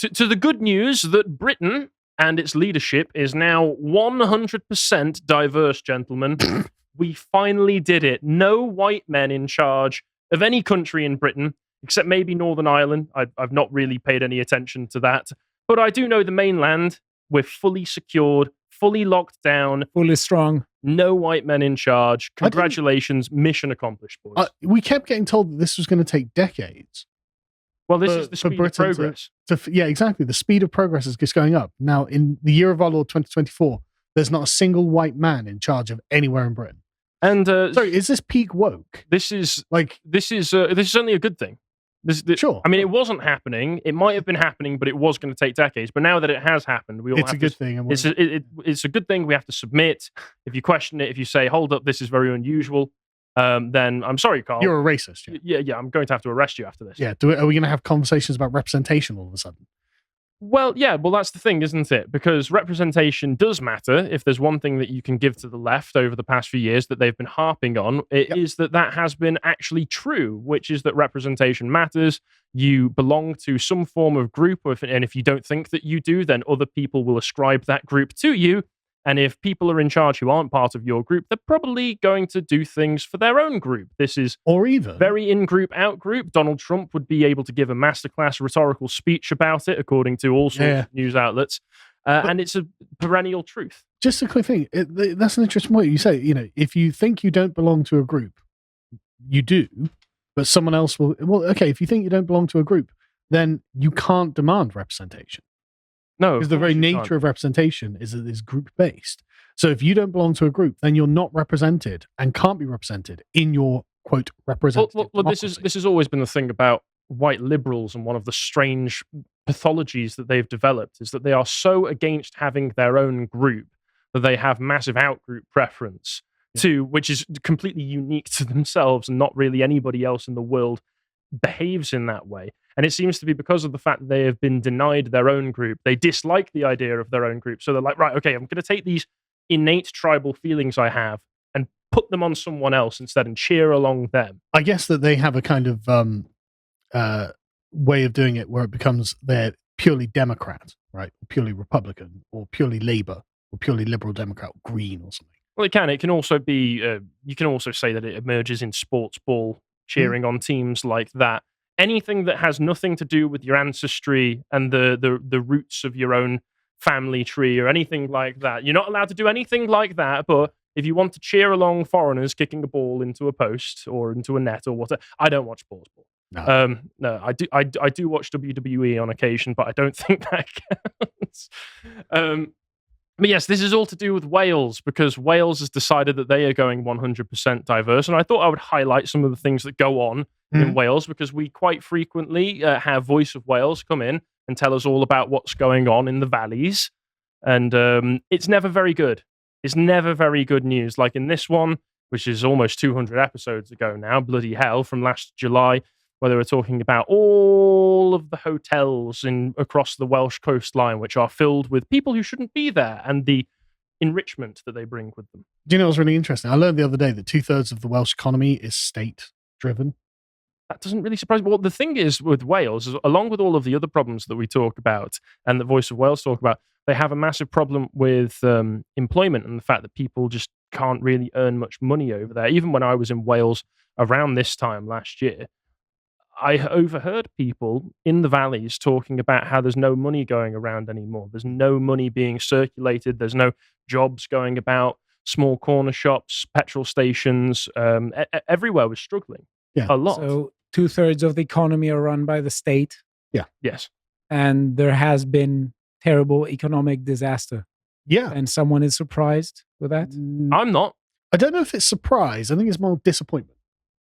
to the good news that Britain and its leadership is now 100% diverse, gentlemen. We finally did it. No white men in charge of any country in Britain, except maybe Northern Ireland. I've not really paid any attention to that. But I do know the mainland, we're fully secured, fully locked down. Fully strong. No white men in charge. Congratulations, mission accomplished, boys. We kept getting told that this was going to take decades. Well, this is the speed of progress. Yeah, exactly. The speed of progress is just going up. Now, in the year of our Lord 2024, there's not a single white man in charge of anywhere in Britain. And sorry, is this peak woke? This is only a good thing. Sure. I mean, it wasn't happening. It might have been happening, but it was going to take decades. But now that it has happened, we all it's have a good thing. It's a good thing. We have to submit. If you question it, if you say, "Hold up, this is very unusual," then I'm sorry, Carl. You're a racist. Yeah. I'm going to have to arrest you after this. Yeah. Are we going to have conversations about representation all of a sudden? Well, yeah. Well, that's the thing, isn't it? Because representation does matter. If there's one thing that you can give to the left over the past few years that they've been harping on, it is that has been actually true, which is that representation matters. You belong to some form of group, and if you don't think that you do, then other people will ascribe that group to you. And if people are in charge who aren't part of your group, they're probably going to do things for their own group. This is very in-group, out-group. Donald Trump would be able to give a masterclass rhetorical speech about it, according to all sorts of news outlets. And it's a perennial truth. Just a quick thing. That's an interesting point. You say, if you think you don't belong to a group, you do, but someone else will. Well, okay, if you think you don't belong to a group, then you can't demand representation. No, because the very nature of representation is that it's group based. So if you don't belong to a group, then you're not represented and can't be represented in your quote representative. Well, this has always been the thing about white liberals, and one of the strange pathologies that they've developed is that they are so against having their own group that they have massive out-group preference too, which is completely unique to themselves, and not really anybody else in the world behaves in that way. And it seems to be because of the fact that they have been denied their own group. They dislike the idea of their own group. So they're like, right, okay, I'm going to take these innate tribal feelings I have and put them on someone else instead and cheer along them. I guess that they have a kind of way of doing it where it becomes they're purely Democrat, right? Or purely Republican, or purely Labour, or purely Liberal Democrat, or Green, or something. Well, it can. It can also be, you can also say that it emerges in sports ball, cheering on teams like that. Anything that has nothing to do with your ancestry and the roots of your own family tree or anything like that. You're not allowed to do anything like that, but if you want to cheer along foreigners kicking a ball into a post or into a net or whatever, I don't watch sports ball. No, I do watch WWE on occasion, but I don't think that counts. But yes, this is all to do with Wales, because Wales has decided that they are going 100% diverse. And I thought I would highlight some of the things that go on in Wales, because we quite frequently have Voice of Wales come in and tell us all about what's going on in the valleys. And it's never very good. It's never very good news. Like in this one, which is almost 200 episodes ago now, bloody hell, from last July, where they were talking about all of the hotels across the Welsh coastline, which are filled with people who shouldn't be there, and the enrichment that they bring with them. Do you know what's really interesting? I learned the other day that 2/3 of the Welsh economy is state-driven. That doesn't really surprise me. Well, the thing is with Wales, is, along with all of the other problems that we talk about and the Voice of Wales talk about, they have a massive problem with employment and the fact that people just can't really earn much money over there. Even when I was in Wales around this time last year, I overheard people in the valleys talking about how there's no money going around anymore. There's no money being circulated. There's no jobs going about. Small corner shops, petrol stations, everywhere was struggling. Yeah. A lot. So 2/3 of the economy are run by the state. Yeah. Yes. And there has been terrible economic disaster. Yeah. And someone is surprised with that? I'm not. I don't know if it's surprise. I think it's more disappointment.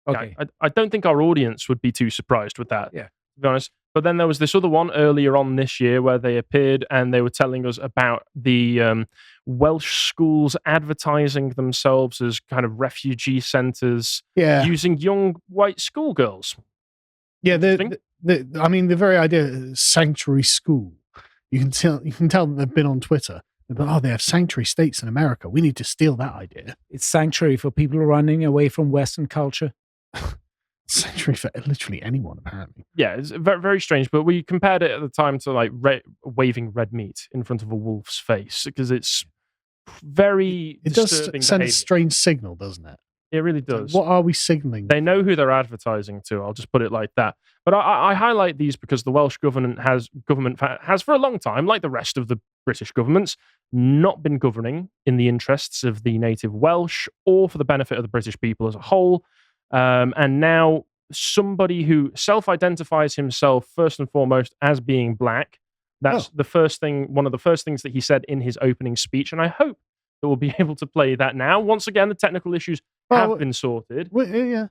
Okay. I don't think our audience would be too surprised with that, Yeah. to be honest. But then there was this other one earlier on this year where they appeared and they were telling us about the Welsh schools advertising themselves as kind of refugee centres using young white schoolgirls. Yeah, I mean, the very idea of sanctuary school, you can tell that they've been on Twitter. They have sanctuary states in America. We need to steal that idea. It's sanctuary for people running away from Western culture. century for literally anyone, apparently. Yeah, it's very, very strange. But we compared it at the time to like waving red meat in front of a wolf's face because it's very It does disturbing send a behavior. strange signal, doesn't it? It really It's like, does. what are we signaling? They know who they're advertising to. I'll just put it like that. But I highlight these because the Welsh government has for a long time, like the rest of the British governments, not been governing in the interests of the native Welsh or for the benefit of the British people as a whole. And now somebody who self-identifies himself first and foremost as being black. That's the first thing. One of the first things that he said in his opening speech, and I hope that we'll be able to play that now. Once again, the technical issues have been sorted. Yeah.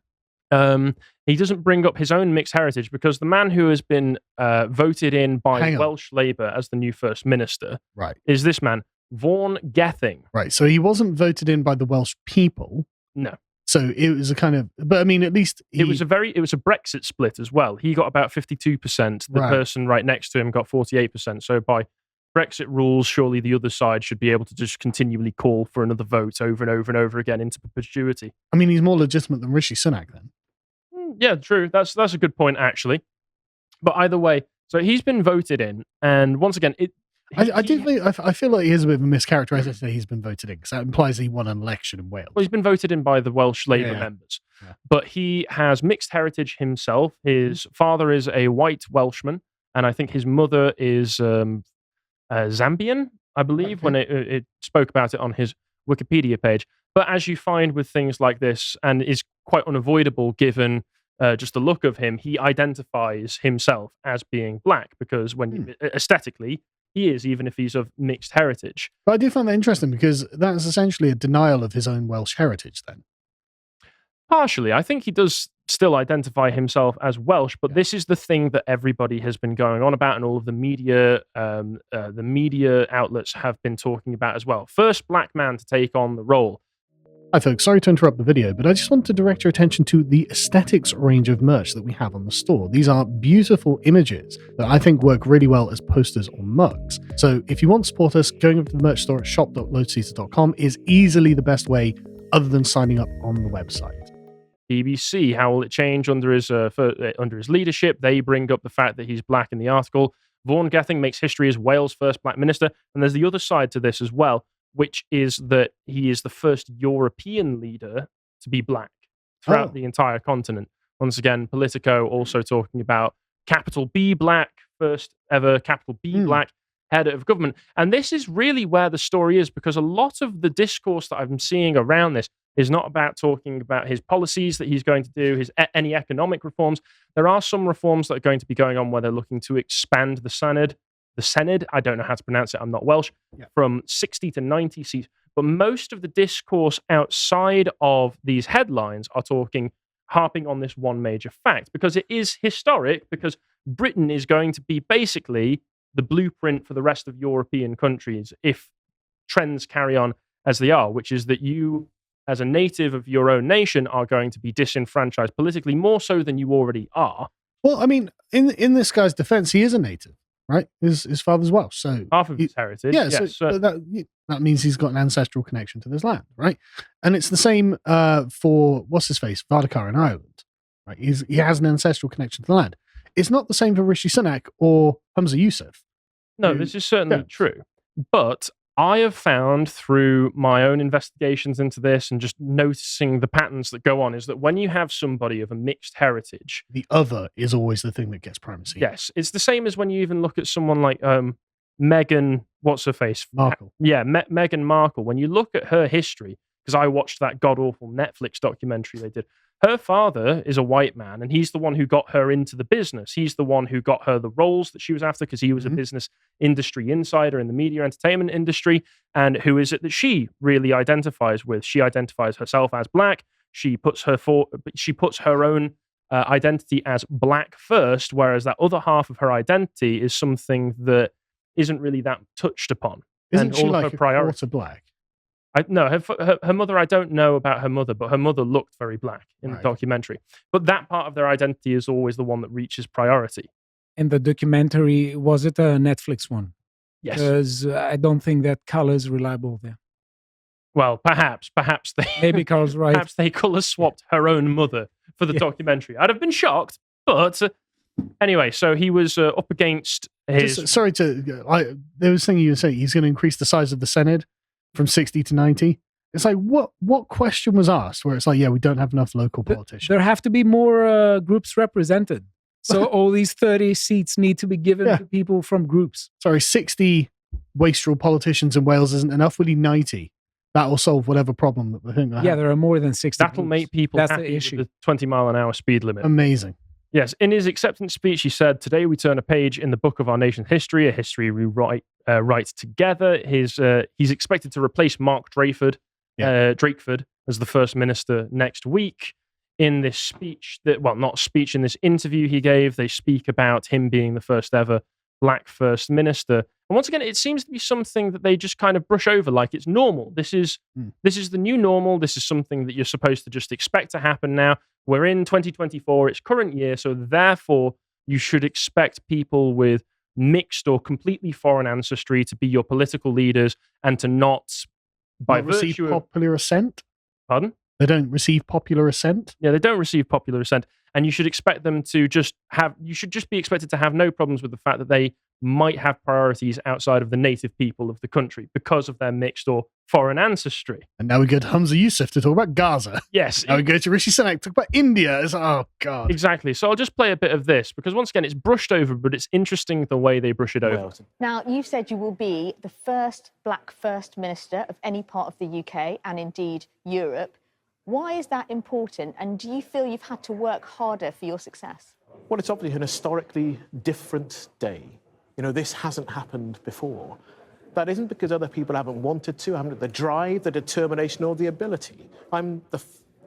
He doesn't bring up his own mixed heritage because the man who has been voted in by Welsh Labour as the new First Minister is this man, Vaughan Gething. Right. So he wasn't voted in by the Welsh people. No. So it was a kind of, but I mean, at least it was a Brexit split as well. He got about 52%. The person right next to him got 48%. So by Brexit rules, surely the other side should be able to just continually call for another vote over and over and over again into perpetuity. I mean, he's more legitimate than Rishi Sunak then. Yeah, true. That's a good point, actually. But either way, so he's been voted in, and once again, I feel like he is a bit of a mischaracterization that he's been voted in because that implies he won an election in Wales. Well, he's been voted in by the Welsh Labour members, but he has mixed heritage himself. His father is a white Welshman, and I think his mother is Zambian, I believe, when it spoke about it on his Wikipedia page. But as you find with things like this, and is quite unavoidable given just the look of him, he identifies himself as being black because when aesthetically, he is, even if he's of mixed heritage. But I do find that interesting because that's essentially a denial of his own Welsh heritage then. Partially. I think he does still identify himself as Welsh, but this is the thing that everybody has been going on about and all of the media outlets have been talking about as well. First black man to take on the role. Hi folks, sorry to interrupt the video, but I just want to direct your attention to the aesthetics range of merch that we have on the store. These are beautiful images that I think work really well as posters or mugs. So if you want to support us, going over to the merch store at shop.lotus.com is easily the best way other than signing up on the website. BBC, how will it change under his leadership? They bring up the fact that he's black in the article. Vaughan Gething makes history as Wales' first black minister. And there's the other side to this as well, which is that he is the first European leader to be black throughout the entire continent. Once again, Politico also talking about capital B black, first ever capital B black head of government. And this is really where the story is, because a lot of the discourse that I'm seeing around this is not about talking about his policies that he's going to do, any economic reforms. There are some reforms that are going to be going on where they're looking to expand the Senedd, I don't know how to pronounce it, I'm not Welsh, from 60 to 90 seats. But most of the discourse outside of these headlines are harping on this one major fact, because it is historic, because Britain is going to be basically the blueprint for the rest of European countries if trends carry on as they are, which is that you, as a native of your own nation, are going to be disenfranchised politically more so than you already are. Well, I mean, in this guy's defense, he is a native. Right, his father's Welsh, so half of his heritage. Yeah, so that means he's got an ancestral connection to this land, right? And it's the same for what's his face, Vardakar in Ireland. Right, he has an ancestral connection to the land. It's not the same for Rishi Sunak or Humza Yousaf. No, this is certainly true. But I have found through my own investigations into this and just noticing the patterns that go on is that when you have somebody of a mixed heritage, the other is always the thing that gets primacy. Yes, it's the same as when you even look at someone like Meghan, what's her face? Markle. Meghan Markle. When you look at her history, because I watched that god-awful Netflix documentary they did, her father is a white man, and he's the one who got her into the business. He's the one who got her the roles that she was after, because he was a business industry insider in the media entertainment industry. And who is it that she really identifies with? She identifies herself as black. She puts her own identity as black first, whereas that other half of her identity is something that isn't really that touched upon. Isn't she like a quarter black? No, her mother, I don't know about her mother, but her mother looked very black in the documentary. But that part of their identity is always the one that reaches priority. In the documentary, was it a Netflix one? Yes. Because I don't think that color is reliable there. Well, perhaps they maybe Carl's right. Perhaps they color swapped her own mother for the documentary. I'd have been shocked, but anyway, so he was up against his... there was something you were saying, he's going to increase the size of the Senate from 60 to 90. It's like, what question was asked where it's like, yeah, we don't have enough local politicians. There have to be more groups represented. So all these 30 seats need to be given to people from groups. Sorry, 60 wastrel politicians in Wales isn't enough. We need 90. That will solve whatever problem that we think. Yeah, there are more than 60. That'll make people happy with the 20-mile-an-hour speed limit. Amazing. Yes, in his acceptance speech, he said, "Today we turn a page in the book of our nation's history, a history we write together." He's expected to replace Mark Drakeford as the first minister next week. In this speech, in this interview he gave, they speak about him being the first ever black first minister. And once again, it seems to be something that they just kind of brush over like it's normal. This is the new normal. This is something that you're supposed to just expect to happen now. We're in 2024, it's current year, so therefore you should expect people with mixed or completely foreign ancestry to be your political leaders and to not receive popular assent. Pardon? They don't receive popular assent? Yeah, they don't receive popular assent. And you should expect them to you should just be expected to have no problems with the fact that they might have priorities outside of the native people of the country because of their mixed or foreign ancestry. And now we go to Hamza Yusuf to talk about Gaza. Yes. Now we go to Rishi Sunak to talk about India. Oh, God. Exactly. So I'll just play a bit of this because once again, it's brushed over, but it's interesting the way they brush it over. Now, you've said you will be the first black first minister of any part of the UK and indeed Europe. Why is that important? And do you feel you've had to work harder for your success? Well, it's obviously an historically different day. You know, this hasn't happened before. That isn't because other people haven't wanted to, haven't had the drive, the determination, or the ability. I'm the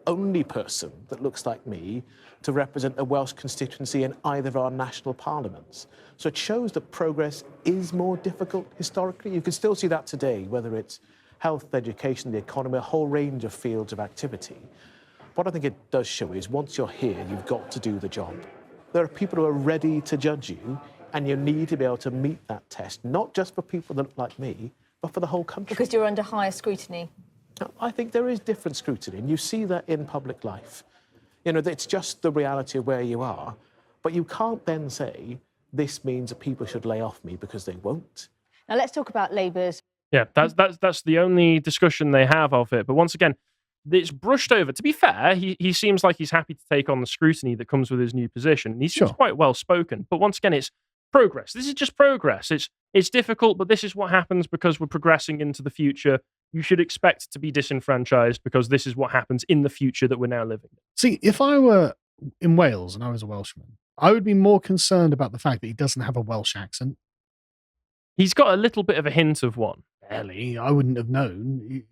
only person that looks like me to represent a Welsh constituency in either of our national parliaments. So it shows that progress is more difficult historically. You can still see that today, whether it's health, education, the economy, a whole range of fields of activity. What I think it does show is once you're here, you've got to do the job. There are people who are ready to judge you, and you need to be able to meet that test, not just for people that look like me, but for the whole country. Because you're under higher scrutiny. I think there is different scrutiny, and you see that in public life. You know, it's just the reality of where you are, but you can't then say, this means that people should lay off me because they won't. Now let's talk about Labour's. Yeah, that's the only discussion they have of it. But once again, it's brushed over. To be fair, he seems like he's happy to take on the scrutiny that comes with his new position. He seems quite well spoken. But once again, it's progress. This is just progress. It's difficult, but this is what happens because we're progressing into the future. You should expect to be disenfranchised because this is what happens in the future that we're now living in. See, if I were in Wales and I was a Welshman, I would be more concerned about the fact that he doesn't have a Welsh accent. He's got a little bit of a hint of one. Barely. I wouldn't have known.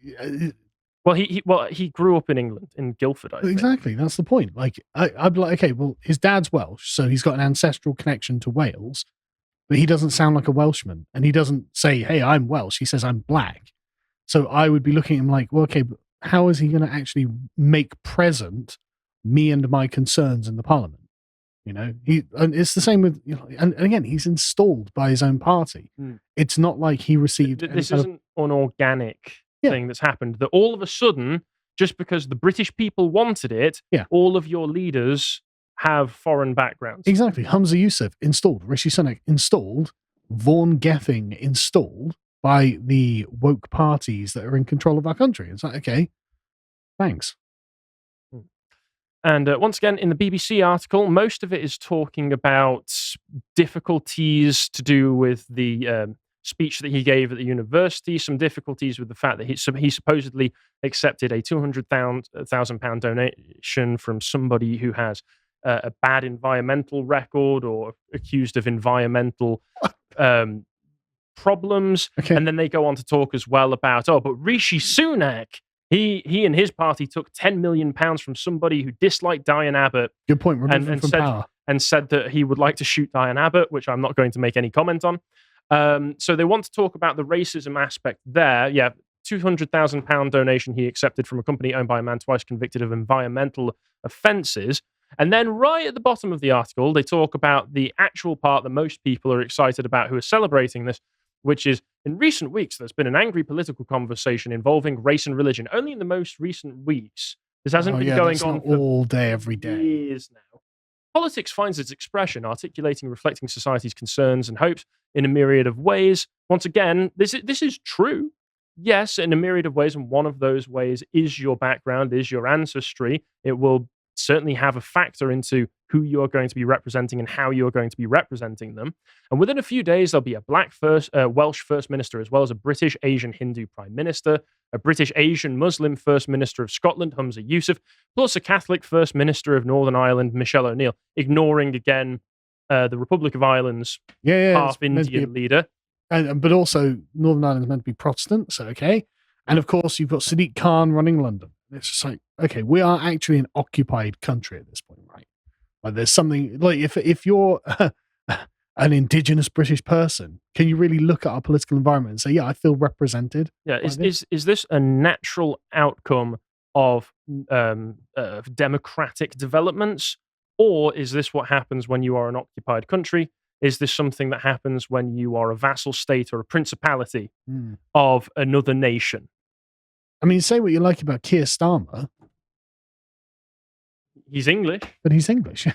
Well, he grew up in England, in Guildford, I think. Exactly. That's the point. Like, I'd be like, okay, well, his dad's Welsh, so he's got an ancestral connection to Wales, but he doesn't sound like a Welshman. And he doesn't say, hey, I'm Welsh. He says, I'm black. So I would be looking at him like, well, okay, but how is he going to actually make present me and my concerns in the parliament? You know, and it's the same with, you know, and again, he's installed by his own party. It's not like he received. This isn't an organic thing that's happened. That all of a sudden, just because the British people wanted it, all of your leaders have foreign backgrounds. Exactly. Hamza Yusuf installed, Rishi Sunak installed, Vaughan Gething installed by the woke parties that are in control of our country. It's like, okay, thanks. And once again, in the BBC article, most of it is talking about difficulties to do with the speech that he gave at the university, some difficulties with the fact that he supposedly accepted a £200,000 donation from somebody who has a bad environmental record or accused of environmental problems. Okay. And then they go on to talk as well about, but Rishi Sunak, He and his party took £10 million from somebody who disliked Diane Abbott. Good point. And said that he would like to shoot Diane Abbott, which I'm not going to make any comment on. So they want to talk about the racism aspect there. Yeah, £200,000 donation he accepted from a company owned by a man twice convicted of environmental offences. And then right at the bottom of the article, they talk about the actual part that most people are excited about who are celebrating this, which is, in recent weeks, there's been an angry political conversation involving race and religion. Only in the most recent weeks This hasn't been going that's on not for all day, every day. years now. Politics finds its expression, articulating and reflecting society's concerns and hopes in a myriad of ways. Once again, this is true. Yes, in a myriad of ways, and one of those ways is your background, is your ancestry. It will certainly have a factor into who you are going to be representing and how you are going to be representing them. And within a few days, there'll be a Welsh First Minister, as well as a British Asian Hindu Prime Minister, a British Asian Muslim First Minister of Scotland, Humza Yousaf, plus a Catholic First Minister of Northern Ireland, Michelle O'Neill, ignoring again the Republic of Ireland's half Indian leader. But also, Northern Ireland is meant to be Protestant, so okay. And of course, you've got Sadiq Khan running London. It's just like, okay, we are actually an occupied country at this point, right? Like, there's something like if you're an indigenous British person, can you really look at our political environment and say, yeah, I feel represented? Yeah, is this a natural outcome of democratic developments, or is this what happens when you are an occupied country? Is this something that happens when you are a vassal state or a principality of another nation? I mean, say what you like about Keir Starmer. He's English. But he's English.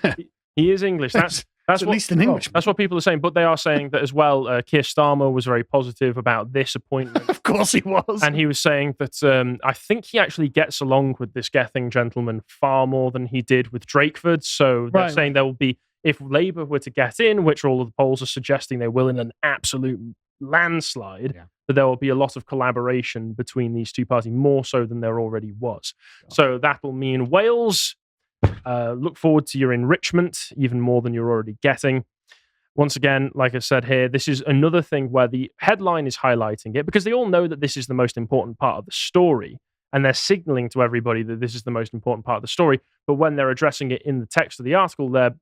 He is English. That's at least an Englishman. That's what people are saying. But they are saying that as well. Keir Starmer was very positive about this appointment. Of course he was. And he was saying that I think he actually gets along with this Gething gentleman far more than he did with Drakeford. So they're saying there will be, if Labour were to get in, which all of the polls are suggesting they will in an absolute landslide, that there will be a lot of collaboration between these two parties, more so than there already was. So that will mean Wales, look forward to your enrichment even more than you're already getting. Once again, like I said here, this is another thing where the headline is highlighting it because they all know that this is the most important part of the story. And they're signaling to everybody that this is the most important part of the story. But when they're addressing it in the text of the article, they're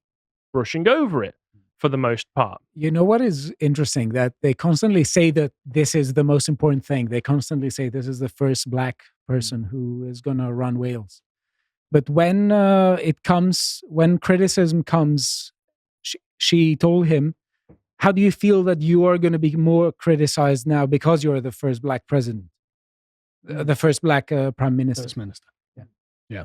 brushing over it for the most part. You know what is interesting? That they constantly say that this is the most important thing. They constantly say this is the first black person who is going to run Wales. But when when criticism comes, she told him, how do you feel that you are going to be more criticized now because you're the first black president, the first black prime minister? First minister. Yeah.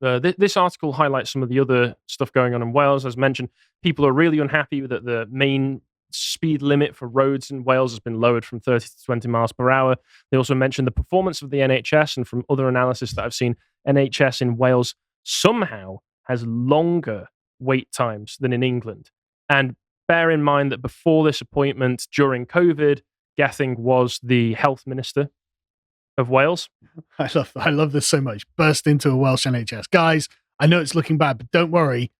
This article highlights some of the other stuff going on in Wales. As mentioned, people are really unhappy that the main speed limit for roads in Wales has been lowered from 30 to 20 miles per hour. They also mentioned the performance of the NHS, and from other analysis that I've seen, NHS in Wales somehow has longer wait times than in England. And bear in mind that before this appointment, during COVID, Gething was the health minister of Wales. I love this so much. Burst into a Welsh NHS. Guys, I know it's looking bad, but don't worry.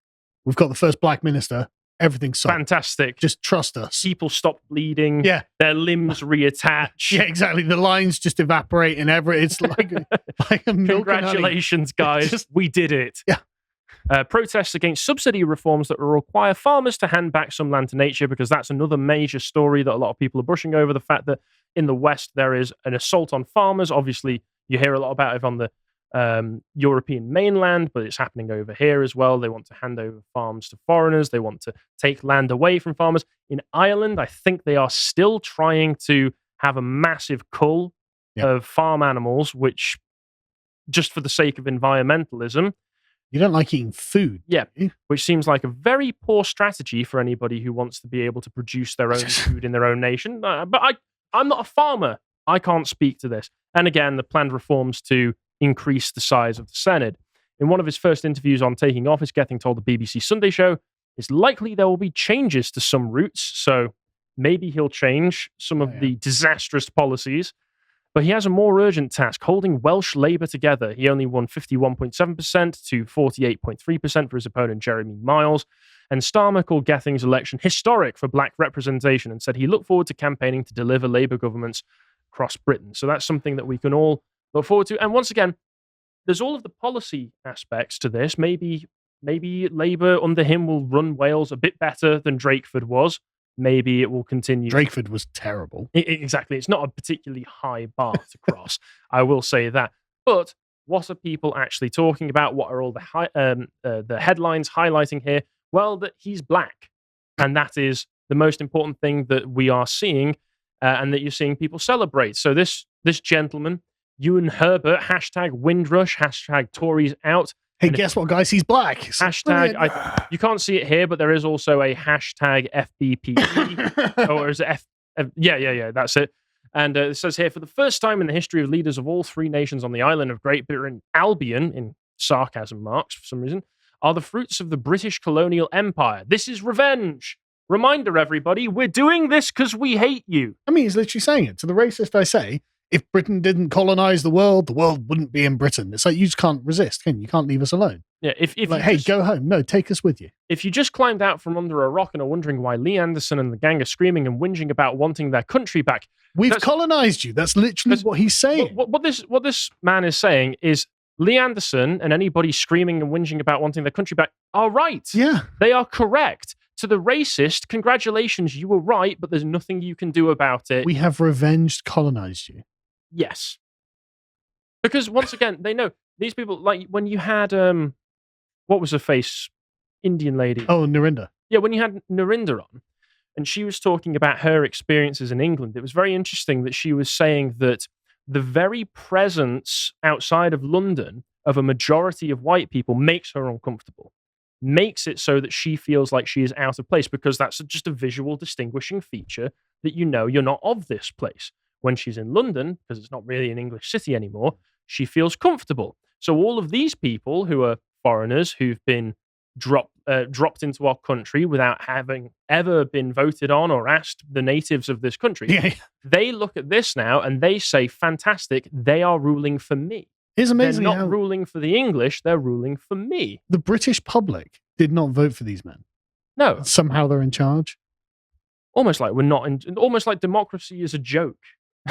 We've got the first black minister. Everything's solved. Fantastic. Just trust us. People stop bleeding. Yeah. Their limbs reattach. Yeah, exactly. The lines just evaporate and it's like a milk. Congratulations, guys. We did it. Yeah. Protests against subsidy reforms that will require farmers to hand back some land to nature, because that's another major story that a lot of people are brushing over. The fact that in the West there is an assault on farmers. Obviously, you hear a lot about it on the European mainland, but it's happening over here as well. They want to hand over farms to foreigners. They want to take land away from farmers. In Ireland, I think they are still trying to have a massive cull of farm animals, which, just for the sake of environmentalism. You don't like eating food. Yeah, which seems like a very poor strategy for anybody who wants to be able to produce their own food in their own nation. But I'm not a farmer. I can't speak to this. And again, the planned reforms to increase the size of the Senate. In one of his first interviews on taking office, Gething told the BBC Sunday Show, it's likely there will be changes to some routes, so maybe he'll change some of the disastrous policies. But he has a more urgent task, holding Welsh Labour together. He only won 51.7% to 48.3% for his opponent, Jeremy Miles. And Starmer called Gething's election historic for black representation and said he looked forward to campaigning to deliver Labour governments across Britain. So that's something that we can all look forward to. And once again, there's all of the policy aspects to this. Maybe Labour under him will run Wales a bit better than Drakeford was. Maybe it will continue. Drakeford was terrible. Exactly. It's not a particularly high bar to cross. I will say that. But what are people actually talking about? What are all the headlines highlighting here? Well, that he's black. And that is the most important thing that we are seeing and that you're seeing people celebrate. So this gentleman Ewan Herbert, hashtag Windrush, hashtag Tories out. Hey, guess what, guys? He's black. Hashtag, you can't see it here, but there is also a hashtag FBPE. Or is it yeah, that's it. And it says here, for the first time in the history of leaders of all three nations on the island of Great Britain, Albion, in sarcasm marks for some reason, are the fruits of the British colonial empire. This is revenge. Reminder, everybody, we're doing this because we hate you. I mean, he's literally saying it. To the racist, I say, if Britain didn't colonize the world wouldn't be in Britain. It's like, you just can't resist, can you? You can't leave us alone. Yeah, if like, hey, go home. No, take us with you. If you just climbed out from under a rock and are wondering why Lee Anderson and the gang are screaming and whinging about wanting their country back, we've colonized you. That's literally what he's saying. What this man is saying is Lee Anderson and anybody screaming and whinging about wanting their country back are right. Yeah. They are correct. To the racist, congratulations, you were right, but there's nothing you can do about it. We have revenged colonized you. Yes. Because once again, they know these people, like when you had, what was her face? Indian lady. Oh, Narinda. Yeah, when you had Narinda on, and she was talking about her experiences in England, it was very interesting that she was saying that the very presence outside of London of a majority of white people makes her uncomfortable. Makes it so that she feels like she is out of place because that's just a visual distinguishing feature that you know you're not of this place. When she's in London, because it's not really an English city anymore, she feels comfortable. So all of these people who are foreigners who've been dropped into our country without having ever been voted on or asked the natives of this country, they look at this now and they say, fantastic, they are ruling for me. It's amazing. They're not ruling for the English, they're ruling for me. The British public did not vote for these men. No. Somehow they're in charge. Almost like we're not in, almost like democracy is a joke.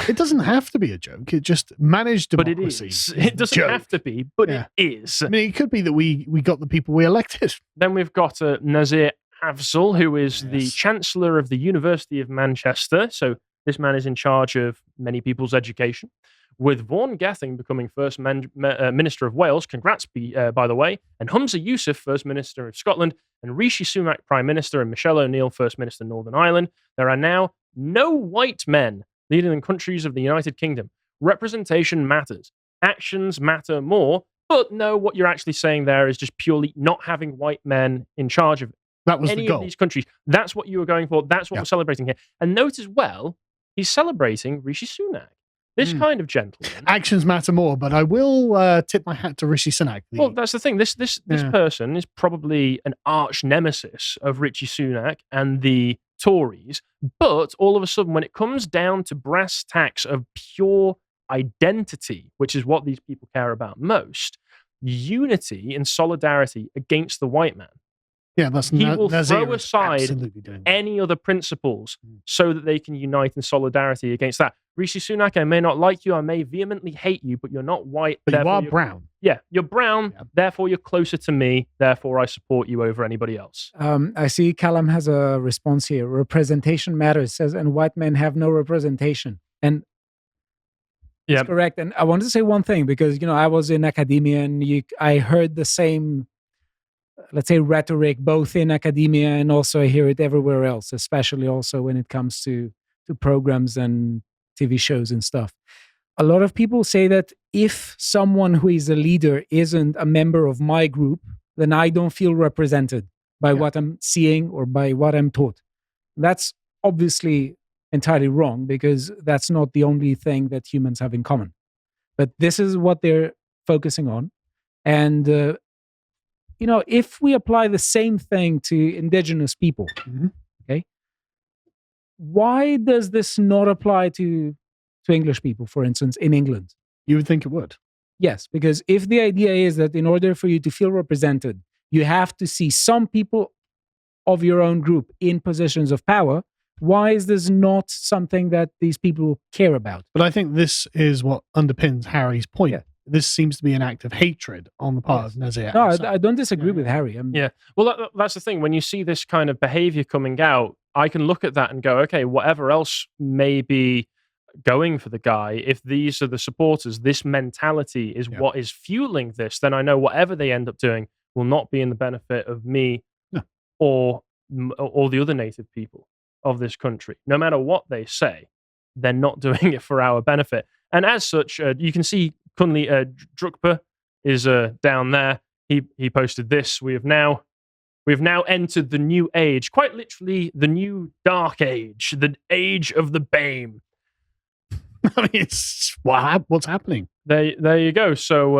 It doesn't have to be a joke. It just managed democracy. But it is. It doesn't have to be, but it is. I mean, it could be that we got the people we elected. Then we've got Nazir Afzal, who is the Chancellor of the University of Manchester. So this man is in charge of many people's education. With Vaughan Gething becoming First Minister of Wales, congrats by the way, and Humza Yousaf, First Minister of Scotland, and Rishi Sunak, Prime Minister, and Michelle O'Neill, First Minister of Northern Ireland, there are now no white men leading in countries of the United Kingdom. Representation matters. Actions matter more, but no, what you're actually saying there is just purely not having white men in charge of that was any the goal. Of these countries. That's what you were going for. That's what we're celebrating here. And note as well, he's celebrating Rishi Sunak. This kind of gentleman. Actions matter more, but I will tip my hat to Rishi Sunak. Well, that's the thing. This person is probably an arch nemesis of Rishi Sunak and the Tories. But all of a sudden, when it comes down to brass tacks of pure identity, which is what these people care about most, unity and solidarity against the white man. Yeah, he will throw aside any other principles so that they can unite in solidarity against that. Rishi Sunak, I may not like you, I may vehemently hate you, but you're not white. But you are brown. Yeah, you're brown, therefore you're closer to me, therefore I support you over anybody else. I see Callum has a response here. Representation matters, says, and white men have no representation. And that's correct. And I wanted to say one thing, because, you know, I was in academia and I heard the same, let's say, rhetoric, both in academia and also I hear it everywhere else, especially also when it comes to programs and TV shows and stuff. A lot of people say that if someone who is a leader isn't a member of my group, then I don't feel represented by what I'm seeing or by what I'm taught. That's obviously entirely wrong, because that's not the only thing that humans have in common. But this is what they're focusing on. And, you know, if we apply the same thing to indigenous people, okay, why does this not apply to English people, for instance, in England? You would think it would. Yes, because if the idea is that in order for you to feel represented, you have to see some people of your own group in positions of power, why is this not something that these people care about? But I think this is what underpins Harry's point. Yeah. This seems to be an act of hatred on the part of Nazir. No, I don't disagree with Harry. Well, that's the thing. When you see this kind of behavior coming out, I can look at that and go, okay, whatever else may be going for the guy, if these are the supporters, this mentality is what is fueling this, then I know whatever they end up doing will not be in the benefit of me or the other native people of this country. No matter what they say, they're not doing it for our benefit. And as such, you can see currently Drukpa is down there. He posted this. We have now entered the new age, quite literally the new dark age, the age of the BAME. I mean, it's what's happening. There you go. So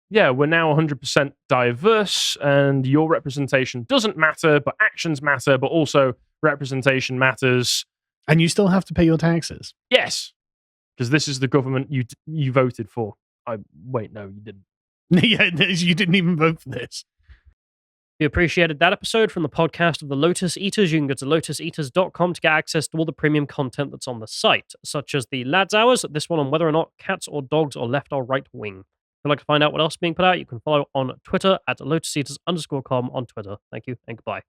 we're now 100% diverse, and your representation doesn't matter, but actions matter, but also representation matters. And you still have to pay your taxes. Yes, because this is the government you voted for. Wait, no, you didn't. Yeah, you didn't even vote for this. If you appreciated that episode from the podcast of the Lotus Eaters, you can go to lotuseaters.com to get access to all the premium content that's on the site, such as the Lads Hours, this one on whether or not cats or dogs are left or right wing. If you'd like to find out what else is being put out, you can follow on Twitter at lotuseaters_com on Twitter. Thank you and goodbye.